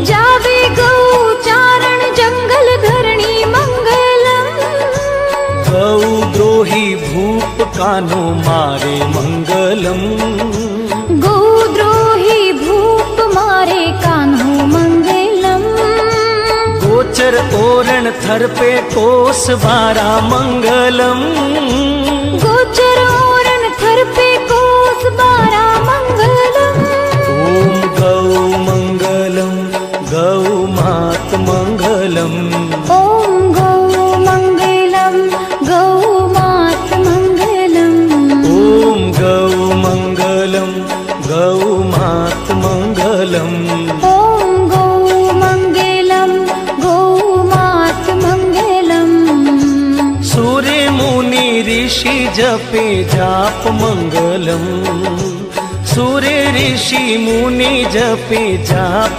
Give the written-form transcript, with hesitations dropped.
जावे गौ चारण जंगल धरणी मंगलम। गौद्रोही भूप कान्हो मारे मंगलम। गौद्रोही भूप मारे कान्हो मंगलम। गोचर ओरण थर पे कोस बारा मंगलम। गोचर ओरण थर पे कोस बारा मंगलम। ओम गौ मंगलम गौ मात मंगलम। ओम गौ मंगलम गौ मात मंगलम। ओम गौ मंगलम गौ मात मंगलम। ओम गौ मंगलम गौ मात मंगलम। सूर्य मुनि ऋषि जपे जाप मंगलम। सूर्य ऋषि मुनि जपे जाप